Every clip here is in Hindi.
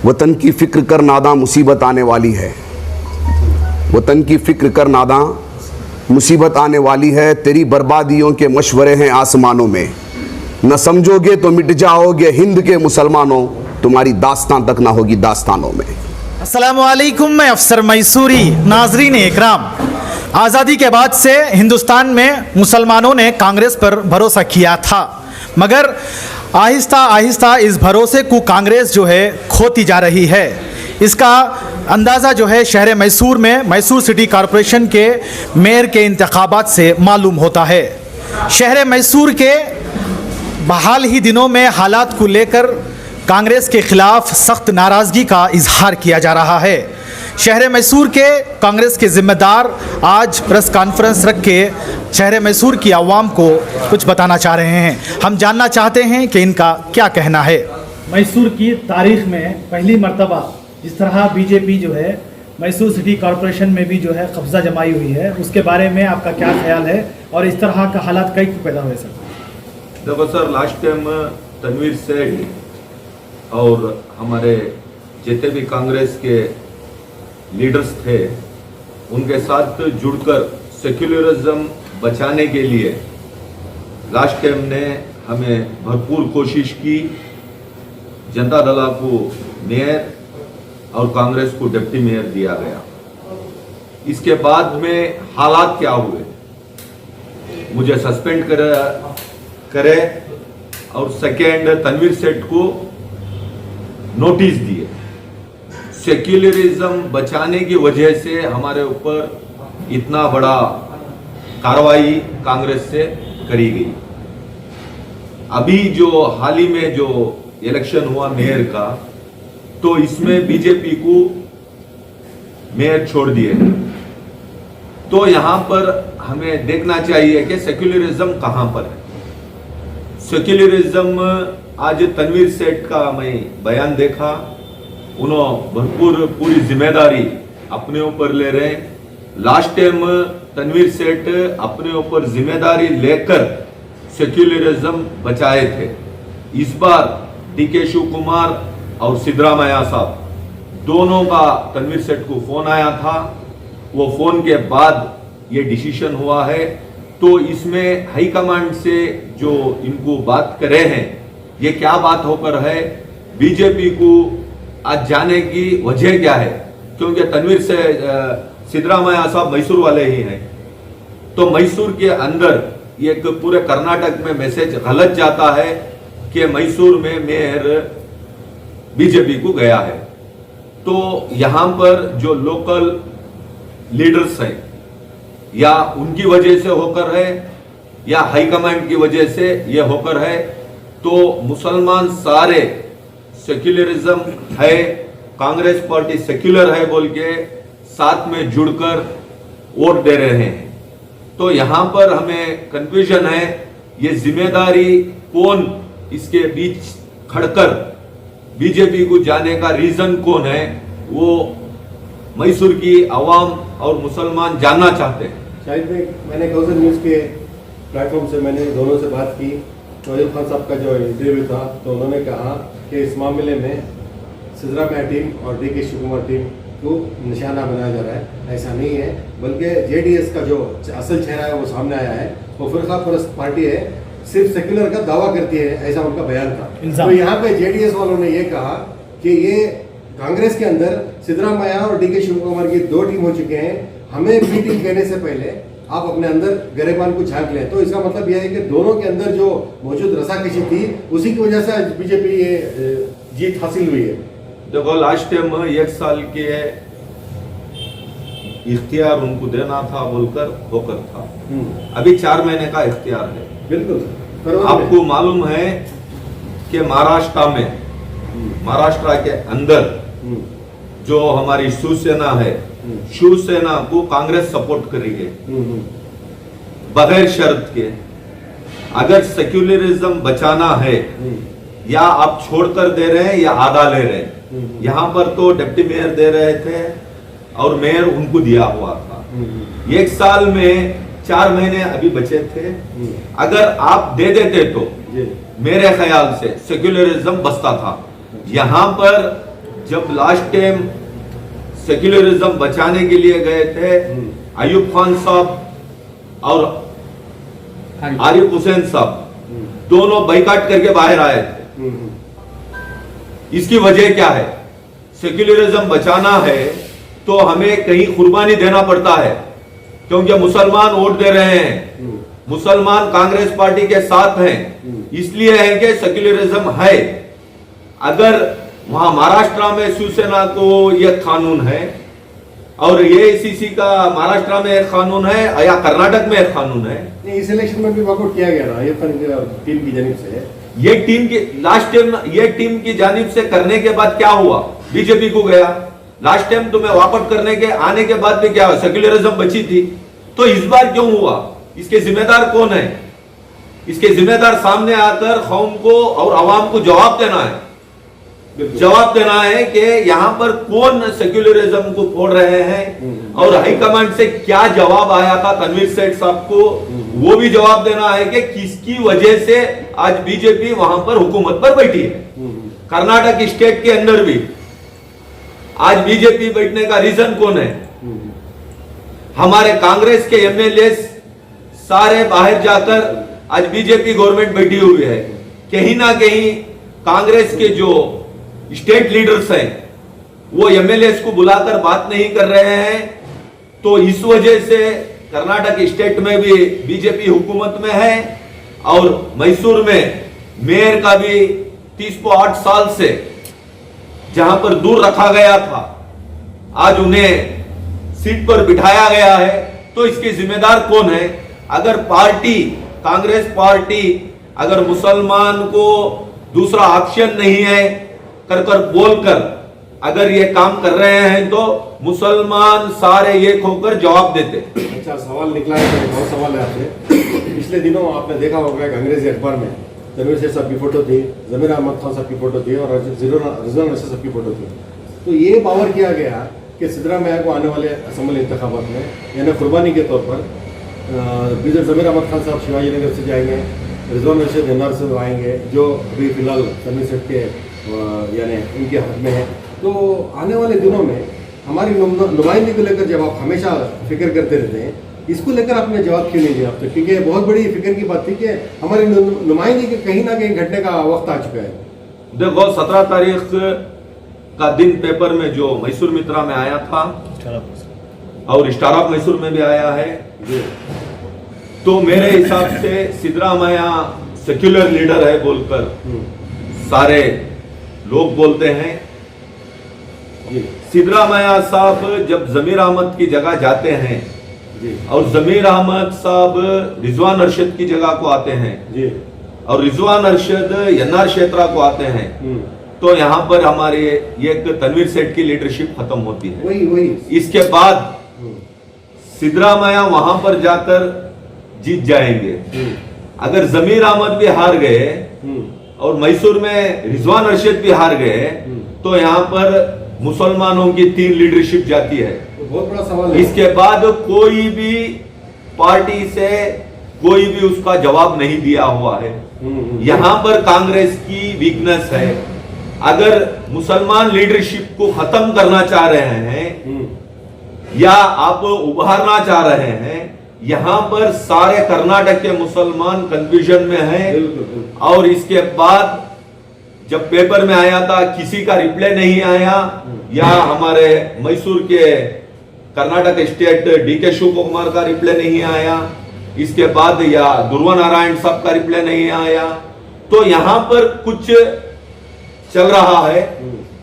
वतन की फिक्र कर नादा मुसीबत आने वाली है। वतन की फिक्र कर नादा मुसीबत आने वाली है। तेरी बर्बादियों के मशवरे हैं आसमानों में। न समझोगे तो मिट जाओगे हिंद के मुसलमानों, तुम्हारी दास्तां तक ना होगी दास्तानों में। अस्सलामु अलैकुम, मैं अफसर मैसूरी। नाजरीन इकराम, आज़ादी के बाद से हिंदुस्तान में मुसलमानों ने कांग्रेस पर भरोसा किया था, मगर आहिस्ता आहिस्ता इस भरोसे को कांग्रेस जो है खोती जा रही है। इसका अंदाज़ा जो है शहर मैसूर में मैसूर सिटी कॉरपोरेशन के मेयर के इंतखाबात से मालूम होता है। शहर मैसूर के बहाल ही दिनों में हालात को लेकर कांग्रेस के खिलाफ सख्त नाराज़गी का इजहार किया जा रहा है। शहर मैसूर के कांग्रेस के ज़िम्मेदार आज प्रेस कॉन्फ्रेंस रख के शहर मैसूर की आवाम को कुछ बताना चाह रहे हैं। हम जानना चाहते हैं कि इनका क्या कहना है। मैसूर की तारीख में पहली मर्तबा जिस तरह बीजेपी जो है मैसूर सिटी कॉरपोरेशन में भी जो है कब्जा जमाई हुई है, उसके बारे में आपका क्या ख्याल है और इस तरह का हालात कई पैदा हुए सर? देखो सर, लास्ट टाइम तनवीर सेठ और हमारे जितने भी कांग्रेस के लीडर्स थे उनके साथ जुड़कर सेक्युलरिज्म बचाने के लिए लास्ट टाइम ने हमें भरपूर कोशिश की। जनता दल को मेयर और कांग्रेस को डिप्टी मेयर दिया गया। इसके बाद में हालात क्या हुए, मुझे सस्पेंड करे और सेकेंड तनवीर सेठ को नोटिस दिए। सेक्युलरिज्म बचाने की वजह से हमारे ऊपर इतना बड़ा कार्रवाई कांग्रेस से करी गई। अभी जो हाल ही में जो इलेक्शन हुआ मेयर का, तो इसमें बीजेपी को मेयर छोड़ दिए। तो यहां पर हमें देखना चाहिए कि सेक्युलरिज्म कहां पर है। सेक्युलरिज्म आज तनवीर सेठ का मैं बयान देखा, उन्होंने भरपूर पूरी जिम्मेदारी अपने ऊपर ले रहे हैं। लास्ट टाइम तनवीर सेठ अपने ऊपर जिम्मेदारी लेकर सेक्युलरिज्म बचाए थे। इस बार डीके शिव कुमार और सिद्धरामैया साहब दोनों का तनवीर सेठ को फोन आया था। वो फोन के बाद ये डिसीजन हुआ है। तो इसमें हाईकमांड से जो इनको बात करे हैं, ये क्या बात होकर है, बीजेपी को आज जाने की वजह क्या है? क्योंकि तनवीर से सिद्धरामैया साहब मैसूर वाले ही हैं। तो मैसूर के अंदर एक पूरे कर्नाटक में मैसेज गलत जाता है कि मैसूर में मेयर बीजेपी को गया है। तो यहां पर जो लोकल लीडर्स हैं, या उनकी वजह से होकर है या हाईकमांड की वजह से ये होकर है, तो मुसलमान सारे सेक्युलरिज्म है, कांग्रेस पार्टी सेक्युलर है बोल के साथ में जुड़कर वोट दे रहे हैं। तो यहां पर हमें कंफ्यूजन है, ये जिम्मेदारी कौन इसके बीच खड़कर बीजेपी को जाने का रीजन कौन है, वो मैसूर की आवाम और मुसलमान जानना चाहते हैं। शाहिद भाई, मैंने गौजर न्यूज़ के प्लेटफॉर्म से मैंने दोनों से बात की। नौजल खान साहब का जो इंटरव्यू था, तो उन्होंने कहा कि इस मामले में सिद्धरामैया टीम और डीके शिव कुमार टीम को निशाना बनाया जा रहा है। ऐसा नहीं है, बल्कि जेडीएस का जो असल चेहरा है वो सामने आया है। वो फिरकापरस्त पार्टी है, सिर्फ सेक्युलर का दावा करती है, ऐसा उनका बयान था। तो यहाँ पे जेडीएस वालों ने ये कहा कि ये कांग्रेस के अंदर सिद्धरामैया और डीके शिव कुमार की दो टीम हो चुके हैं। हमें मीटिंग कहने से पहले आप अपने अंदर गरेबान को झांक लें। तो इसका मतलब यह है कि दोनों के अंदर जो मौजूद रसाकशी थी, उसी की वजह से बीजेपी ये जीत हासिल हुई है। देखो, लास्ट टाइम 1 साल के इख्तियार उनको देना था बोलकर होकर था। अभी 4 महीने का इख्तियार है। बिल्कुल, आपको मालूम है कि महाराष्ट्र के अंदर जो हमारी शिवसेना है, शिवसेना को कांग्रेस सपोर्ट करेगी बगैर शर्त के। अगर सेक्युलरिज्म बचाना है, या आप छोड़कर दे रहे हैं या आधा ले रहे हैं। यहाँ पर तो डिप्टी मेयर दे रहे थे और मेयर उनको दिया हुआ था। 1 साल में 4 महीने अभी बचे थे। अगर आप दे देते तो मेरे ख्याल से सेक्युलरिज्म बसता था। यहाँ पर जब लास्ट टाइम सेक्युलरिज्म बचाने के लिए गए थे, अयूब खान साहब और आरिफ हुसैन साहब दोनों बाइकाट करके बाहर आए थे। इसकी वजह क्या है? सेक्युलरिज्म बचाना है तो हमें कहीं कुर्बानी देना पड़ता है, क्योंकि मुसलमान वोट दे रहे हैं, मुसलमान कांग्रेस पार्टी के साथ हैं, इसलिए है कि सेक्युलरिज्म है। अगर वहां महाराष्ट्र में शिवसेना को यह कानून है और एआईसीसी का महाराष्ट्र में एक कानून है या कर्नाटक में एक कानून है, इस इलेक्शन में भी वॉकआउट किया गया ना ये टीम की जानिब से। ये टीम की लास्ट टाइम ये टीम की जानिब से करने के बाद क्या हुआ? बीजेपी को गया। लास्ट टाइम तुम्हें वॉकआउट करने के आने के बाद भी क्या हुआ? सेक्युलरिज्म बची थी। तो इस बार क्यों हुआ? इसके जिम्मेदार कौन है? इसके जिम्मेदार सामने आकर कौम को और आवाम को जवाब देना है। जवाब देना है कि यहां पर कौन सेक्युलरिज्म को फोड़ रहे हैं और हाईकमांड से क्या जवाब आया था तनवीर सेठ साहब को, वो भी जवाब देना है कि किसकी वजह से आज बीजेपी वहां पर हुकूमत पर बैठी है। कर्नाटक स्टेट के अंदर भी आज बीजेपी बैठने का रीजन कौन है? हमारे कांग्रेस के एमएलए सारे बाहर जाकर आज बीजेपी गवर्नमेंट बैठी हुई है। कहीं ना कहीं कांग्रेस के जो स्टेट लीडर्स हैं वो एमएलए को बुलाकर बात नहीं कर रहे हैं। तो इस वजह से कर्नाटक स्टेट में भी बीजेपी हुकूमत में है और मैसूर में मेयर का भी 38 साल से जहां पर दूर रखा गया था, आज उन्हें सीट पर बिठाया गया है। तो इसके जिम्मेदार कौन है? अगर पार्टी कांग्रेस पार्टी अगर मुसलमान को दूसरा ऑप्शन नहीं है कर बोलकर अगर ये काम कर रहे हैं तो मुसलमान सारे एक होकर जवाब देते। अच्छा सवाल निकला है, तो बहुत सवाल है आपसे। पिछले दिनों आपने देखा होगा एक अंग्रेजी अखबार में तनवीर सेठ साहब की फोटो थी, जमीर अहमद खान साहब की फोटो थी और रिजवान रशीद साहब की फोटो थी। तो ये पावर किया गया कि सिद्धरामैया को आने वाले असेंबली इंतखाबात में यानी कुर्बानी के तौर पर जमीर अहमद खान साहब शिवाजी नगर से जाएंगे, रिजवान रशीद एनआर से आएंगे जो अभी फिलहाल तनवीर सेठ के यानी इनके हाथ में है। तो आने वाले दिनों में हमारी नुमाइंदगी को लेकर जब आप हमेशा फिक्र करते रहते हैं, इसको लेकर आपने जवाब क्यों नहीं दिया अब तक? क्योंकि बहुत बड़ी फिक्र की बात थी कि हमारी नुमाइंदगी कहीं ना कहीं घटने का वक्त आ चुका है। देखो 17 तारीख का दिन पेपर में जो मैसूर मित्रा में आया था और स्टार ऑफ मैसूर में भी आया है, तो मेरे हिसाब से सिद्धरामैया सेक्युलर लीडर है बोलकर सारे लोग बोलते हैं। सिद्धरामैया साहब जब जमीर अहमद की जगह जाते हैं और जमीर अहमद साहब रिजवान अरशद की जगह को आते हैं और रिजवान अरशद एनआर क्षेत्रा को आते हैं, तो यहाँ पर हमारे एक तनवीर सेठ की लीडरशिप खत्म होती है। वही इसके बाद सिद्धरामैया वहां पर जाकर जीत जाएंगे। अगर जमीर अहमद भी हार गए और मैसूर में रिजवान अरशद भी हार गए तो यहाँ पर मुसलमानों की 3 लीडरशिप जाती है। बहुत बड़ा सवाल है। इसके बाद कोई भी पार्टी से कोई भी उसका जवाब नहीं दिया हुआ है। यहाँ पर कांग्रेस की वीकनेस है। अगर मुसलमान लीडरशिप को खत्म करना चाह रहे हैं या आप उभारना चाह रहे हैं, यहाँ पर सारे कर्नाटक के मुसलमान कंफ्यूजन में हैं। और इसके बाद जब पेपर में आया था किसी का रिप्लाई नहीं आया, या हमारे मैसूर के कर्नाटक स्टेट डीके शिव कुमार का रिप्लाई नहीं आया, इसके बाद या ध्रुव नारायण साहब का रिप्लाई नहीं आया, तो यहाँ पर कुछ चल रहा है।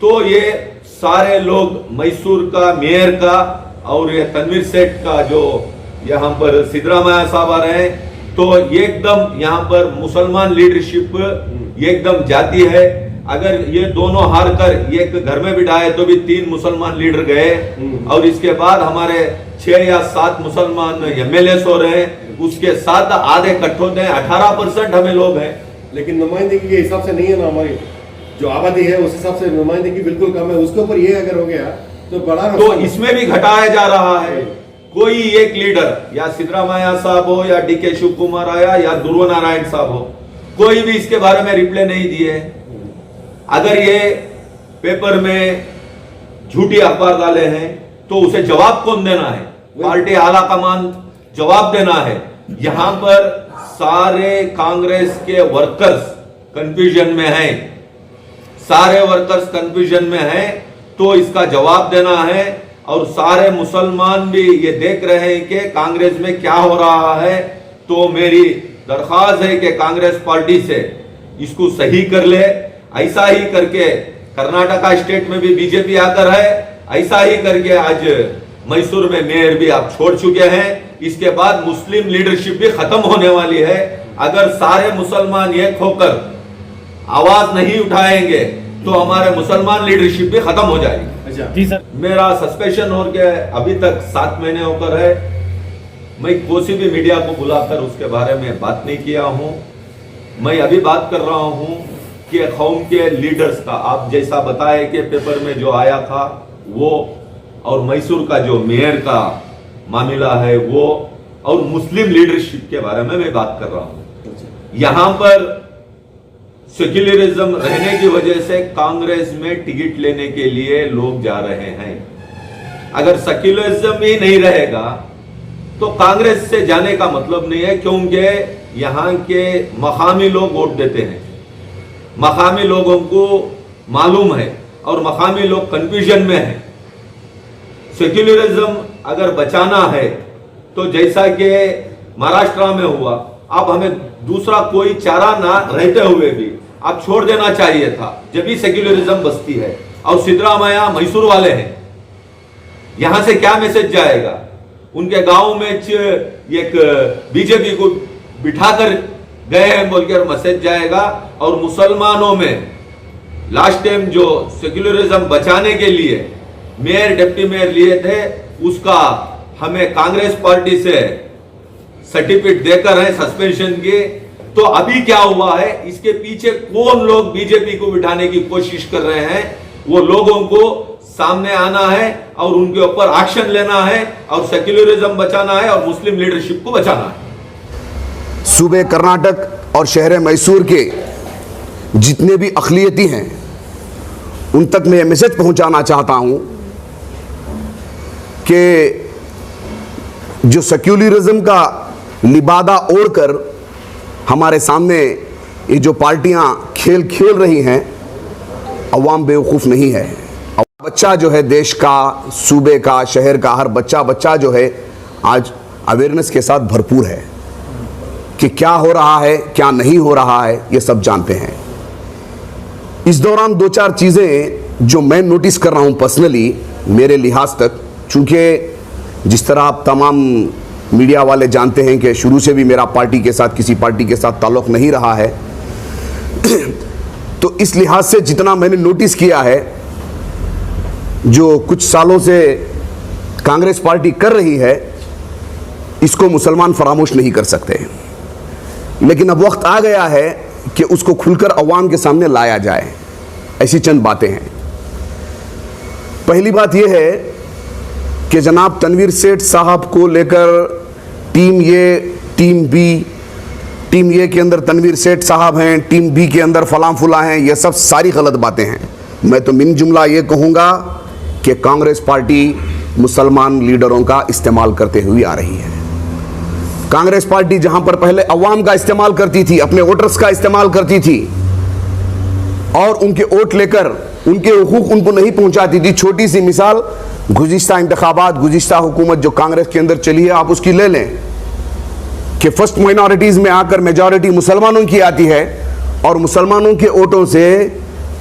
तो ये सारे लोग मैसूर का मेयर का और ये तनवीर सेठ का जो यहाँ पर सिद्धरामैया साहब आ रहे हैं, तो एकदम यहाँ पर मुसलमान लीडरशिप एकदम जाती है। अगर ये दोनों हार कर एक घर में बिठाए तो भी 3 मुसलमान लीडर गए और इसके बाद हमारे 6 या 7 मुसलमान एमएलए हो रहे हैं, उसके साथ आधे कट्ठों हैं, 18% हमें लोग हैं। लेकिन नुमाइंदगी के हिसाब से नहीं है ना, हमारी जो आबादी है उस हिसाब से नुमाइंदगी बिल्कुल कम है। उसके ऊपर ये अगर हो गया तो बड़ा, तो इसमें भी घटाया जा रहा है। कोई एक लीडर या सिद्धरामैया साहब हो या डीके शिव कुमार आया या ध्रुव नारायण साहब हो, कोई भी इसके बारे में रिप्लाई नहीं दिए। अगर ये पेपर में झूठी अखबार डाले हैं, तो उसे जवाब कौन देना है? पार्टी आला कमान जवाब देना है। यहां पर सारे कांग्रेस के वर्कर्स कंफ्यूजन में हैं, सारे वर्कर्स कंफ्यूजन में हैं, तो इसका जवाब देना है। और सारे मुसलमान भी ये देख रहे हैं कि कांग्रेस में क्या हो रहा है। तो मेरी दरख्वास्त है कि कांग्रेस पार्टी से इसको सही कर ले। ऐसा ही करके कर्नाटका स्टेट में भी बीजेपी आकर है, ऐसा ही करके आज मैसूर में मेयर भी आप छोड़ चुके हैं। इसके बाद मुस्लिम लीडरशिप भी खत्म होने वाली है। अगर सारे मुसलमान एक होकर आवाज नहीं उठाएंगे तो हमारे मुसलमान लीडरशिप भी खत्म हो जाएगी। जी सर। मेरा सस्पेंशन हो गया अभी तक 7 महीने होकर है। मैं किसी भी मीडिया को बुलाकर उसके बारे में बात नहीं किया हूं। मैं अभी बात कर रहा हूं कि कौम के लीडर्स का, आप जैसा बताए कि पेपर में जो आया था वो, और मैसूर का जो मेयर का मामला है वो, और मुस्लिम लीडरशिप के बारे में मैं बात कर रहा हूं। यहां पर सेक्युलरिज्म रहने की वजह से कांग्रेस में टिकट लेने के लिए लोग जा रहे हैं। अगर सेक्युलरिज्म ही नहीं रहेगा तो कांग्रेस से जाने का मतलब नहीं है, क्योंकि यहां के मकामी लोग वोट देते हैं, मकामी लोगों को मालूम है और मकामी लोग कंफ्यूजन में है। सेक्युलरिज्म अगर बचाना है तो जैसा कि महाराष्ट्र में हुआ, अब हमें दूसरा कोई चारा ना रहते हुए भी आप छोड़ देना चाहिए था, जब भी सेक्युलरिज्म बचती है। और सिद्धरामैया मैसूर वाले हैं, यहां से क्या मैसेज जाएगा? उनके गांव में एक बीजेपी को बिठाकर गए हैं बोलकर मैसेज जाएगा। और मुसलमानों में लास्ट टाइम जो सेक्युलरिज्म बचाने के लिए मेयर डिप्टी मेयर लिए थे, उसका हमें कांग्रेस पार्टी से सर्टिफिकेट देकर है सस्पेंशन के। तो अभी क्या हुआ है, इसके पीछे कौन लोग बीजेपी को बिठाने की कोशिश कर रहे हैं, वो लोगों को सामने आना है और उनके ऊपर एक्शन लेना है और सेक्युलरिज्म बचाना है और मुस्लिम लीडरशिप को बचाना है। सूबे कर्नाटक और शहर मैसूर के जितने भी अक़लियती हैं उन तक मैं ये मैसेज पहुंचाना चाहता हूं कि जो सेक्युलरिज्म का लिबादा ओढ़कर हमारे सामने ये जो पार्टियां खेल खेल रही हैं, अवाम बेवकूफ़ नहीं है। बच्चा जो है देश का, सूबे का, शहर का, हर बच्चा जो है आज अवेयरनेस के साथ भरपूर है कि क्या हो रहा है, क्या नहीं हो रहा है, ये सब जानते हैं। इस दौरान 2-4 चीज़ें जो मैं नोटिस कर रहा हूँ पर्सनली मेरे लिहाज तक, चूँकि जिस तरह आप तमाम मीडिया वाले जानते हैं कि शुरू से भी मेरा पार्टी के साथ, किसी पार्टी के साथ ताल्लुक़ नहीं रहा है, तो इस लिहाज से जितना मैंने नोटिस किया है, जो कुछ सालों से कांग्रेस पार्टी कर रही है, इसको मुसलमान फरामोश नहीं कर सकते। लेकिन अब वक्त आ गया है कि उसको खुलकर अवाम के सामने लाया जाए। ऐसी चंद बातें हैं। पहली बात यह है कि जनाब तनवीर सेठ साहब को लेकर टीम ए, टीम बी, टीम ए के अंदर तनवीर सेठ साहब हैं, टीम बी के अंदर फलां फुला हैं, ये सब सारी गलत बातें हैं। मैं तो मिन जुमला ये कहूँगा कि कांग्रेस पार्टी मुसलमान लीडरों का इस्तेमाल करते हुए आ रही है। कांग्रेस पार्टी जहां पर पहले अवाम का इस्तेमाल करती थी, अपने वोटर्स का इस्तेमाल करती थी और उनके वोट लेकर उनके हुकूक उनको नहीं पहुंचाती थी। छोटी सी मिसाल, गुज़िश्ता इंतखाबात, गुज़िश्ता हुकूमत जो कांग्रेस के अंदर चली है, आप उसकी ले लें कि फर्स्ट माइनॉरिटीज़ में आकर मेजॉरिटी मुसलमानों की आती है और मुसलमानों के वोटों से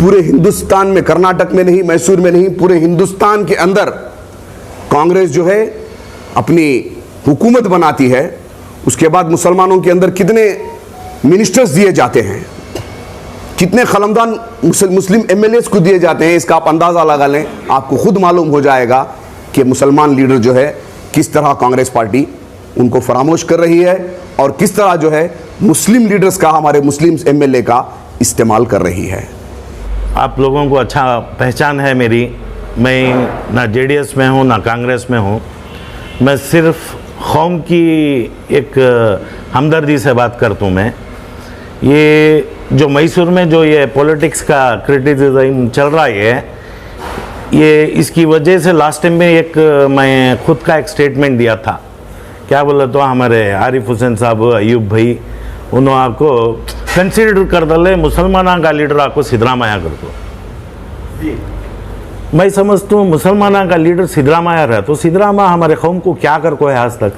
पूरे हिंदुस्तान में, कर्नाटक में नहीं, मैसूर में नहीं, पूरे हिंदुस्तान के अंदर कांग्रेस जो है अपनी हुकूमत बनाती है। उसके बाद मुसलमानों के अंदर कितने मिनिस्टर्स दिए जाते हैं, कितने खलमदान मुस्लिम एमएलएस को दिए जाते हैं, इसका आप अंदाज़ा लगा लें। आपको खुद मालूम हो जाएगा कि मुसलमान लीडर जो है किस तरह कांग्रेस पार्टी उनको फरामोश कर रही है और किस तरह जो है मुस्लिम लीडर्स का, हमारे मुस्लिम एमएलए का इस्तेमाल कर रही है। आप लोगों को अच्छा पहचान है मेरी। मैं ना जेडीएस में हूँ ना कांग्रेस में हूँ। मैं सिर्फ कौम की एक हमदर्दी से बात करता हूँ। मैं ये जो मैसूर में जो ये पॉलिटिक्स का क्रिटिसिज्म चल रहा है, ये इसकी वजह से लास्ट टाइम में एक मैं खुद का एक स्टेटमेंट दिया था, क्या बोला तो हमारे आरिफ हुसैन साहब, अयूब भाई, उन्होंने आपको कंसिडर कर दले मुसलमाना का लीडर आपको सिद्धरामैया कर दो। मैं समझता हूँ मुसलमाना का लीडर सिद्धरामैया रहा तो सिद्धरामैया हमारे कौम को क्या कर को है आज तक।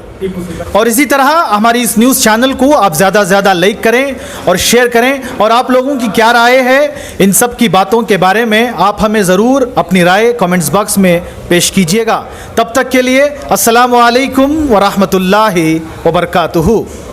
और इसी तरह हमारी इस न्यूज़ चैनल को आप ज़्यादा से ज़्यादा लाइक करें और शेयर करें, और आप लोगों की क्या राय है इन सब की बातों के बारे में आप हमें ज़रूर अपनी राय कमेंट्स बॉक्स में पेश कीजिएगा। तब तक के लिए अस्सलामु अलैकुम व रहमतुल्लाहि व बरकातुहू।